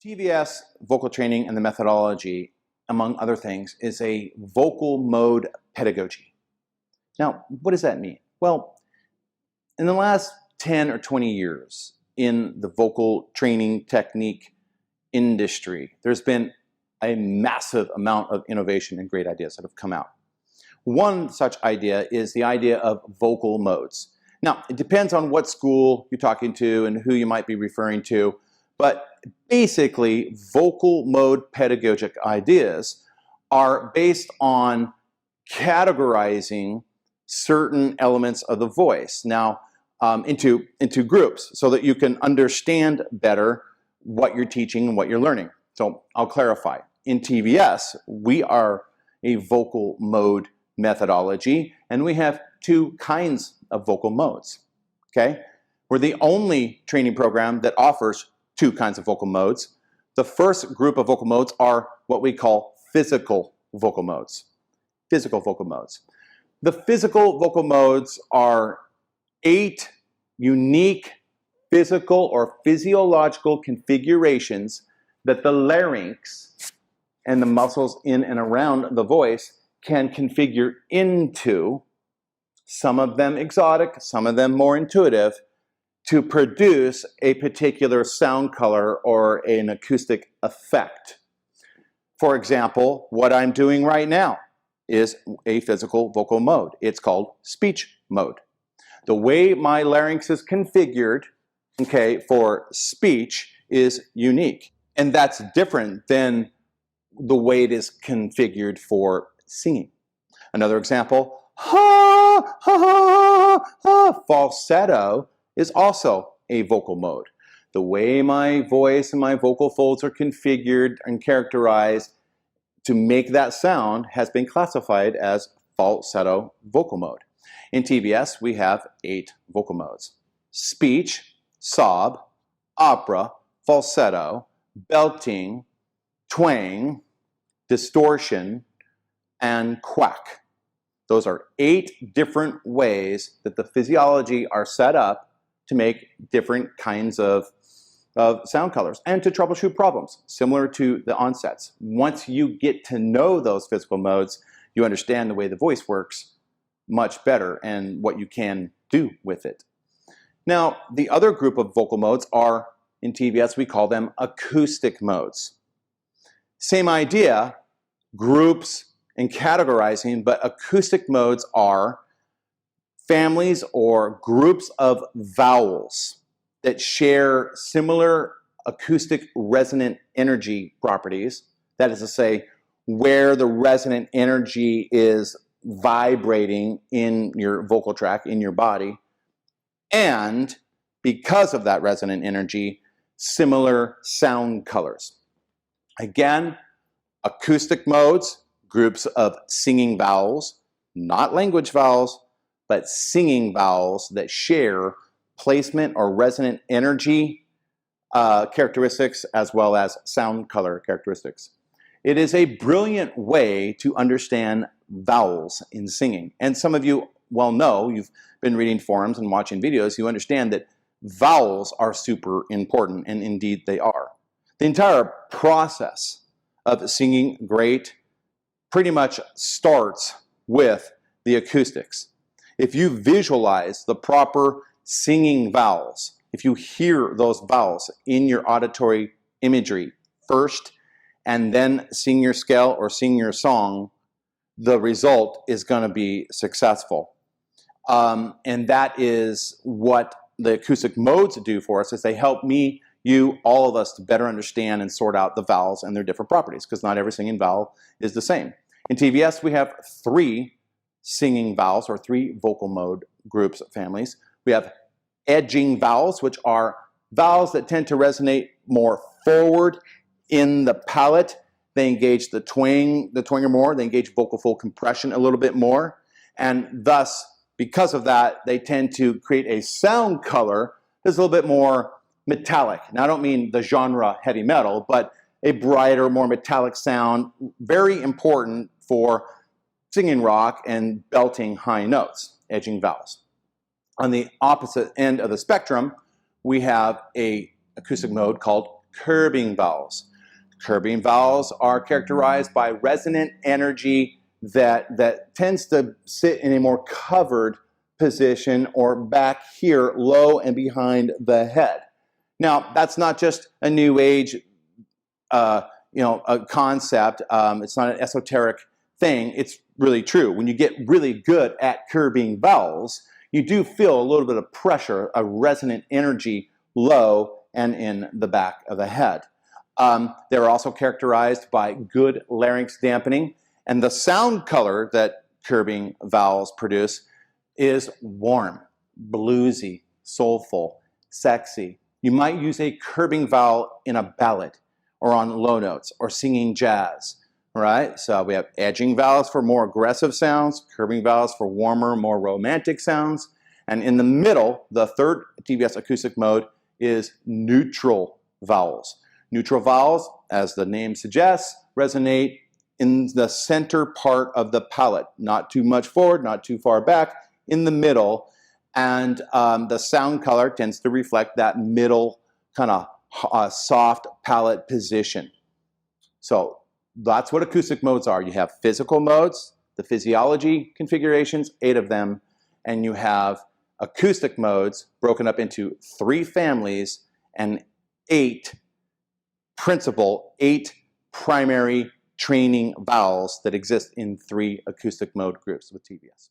TVS vocal training and the methodology, among other things, is a vocal mode pedagogy. Now, what does that mean? Well, in the last 10 or 20 years in the vocal training technique industry, there's been a massive amount of innovation and great ideas that have come out. One such idea is the idea of vocal modes. Now, it depends on what school you're talking to and who you might be referring to, but basically, vocal mode pedagogic ideas are based on categorizing certain elements of the voice now into groups so that you can understand better what you're teaching and what you're learning. So I'll clarify. In TVS, we are a vocal mode methodology, and we have two kinds of vocal modes. Okay? We're the only training program that offers two kinds of vocal modes. The first group of vocal modes are what we call physical vocal modes. Physical vocal modes. The physical vocal modes are 8 unique physical or physiological configurations that the larynx and the muscles in and around the voice can configure into, some of them exotic, some of them more intuitive, to produce a particular sound color or an acoustic effect. For example, what I'm doing right now is a physical vocal mode. It's called speech mode. The way my larynx is configured, okay, for speech is unique. And that's different than the way it is configured for singing. Another example, ha, ha, ha, ha, falsetto is also a vocal mode. The way my voice and my vocal folds are configured and characterized to make that sound has been classified as falsetto vocal mode. In TVS, we have 8 vocal modes: speech, sob, opera, falsetto, belting, twang, distortion, and quack. Those are 8 different ways that the physiology are set up to make different kinds of sound colors and to troubleshoot problems, similar to the onsets. Once you get to know those physical modes, you understand the way the voice works much better and what you can do with it. Now, the other group of vocal modes are, in TVS, we call them acoustic modes. Same idea, groups and categorizing, but acoustic modes are families or groups of vowels that share similar acoustic resonant energy properties. That is to say, where the resonant energy is vibrating in your vocal tract, in your body, and because of that resonant energy, similar sound colors. Again, acoustic modes, groups of singing vowels, not language vowels, but singing vowels that share placement or resonant energy characteristics as well as sound color characteristics. It is a brilliant way to understand vowels in singing. And some of you well know, you've been reading forums and watching videos, you understand that vowels are super important, and indeed they are. The entire process of singing great pretty much starts with the acoustics. If you visualize the proper singing vowels, if you hear those vowels in your auditory imagery first and then sing your scale or sing your song, the result is going to be successful. And that is what the acoustic modes do for us, is they help me, you, all of us to better understand and sort out the vowels and their different properties, because not every singing vowel is the same. In TVS, we have 3 singing vowels, or 3 vocal mode groups, families. We have edging vowels, which are vowels that tend to resonate more forward in the palate. They engage the twanger more. They engage vocal fold compression a little bit more. And thus, because of that, they tend to create a sound color that's a little bit more metallic. Now, I don't mean the genre heavy metal, but a brighter, more metallic sound, very important for singing rock and belting high notes, edging vowels. On the opposite end of the spectrum, we have an acoustic mode called curbing vowels. Curbing vowels are characterized by resonant energy that tends to sit in a more covered position or back here, low and behind the head. Now, that's not just a new age a concept. It's not an esoteric thing. It's really true. When you get really good at curbing vowels, you do feel a little bit of pressure, a resonant energy low and in the back of the head. They're also characterized by good larynx dampening, and the sound color that curbing vowels produce is warm, bluesy, soulful, sexy. You might use a curbing vowel in a ballad or on low notes or singing jazz, right? So we have edging vowels for more aggressive sounds, curbing vowels for warmer, more romantic sounds. And in the middle, the third TVS acoustic mode is neutral vowels. Neutral vowels, as the name suggests, resonate in the center part of the palate, not too much forward, not too far back, in the middle. And the sound color tends to reflect that middle kind of soft palate position. So that's what acoustic modes are. You have physical modes, the physiology configurations, 8 of them, and you have acoustic modes broken up into 3 families and 8 primary training vowels that exist in 3 acoustic mode groups with TVS.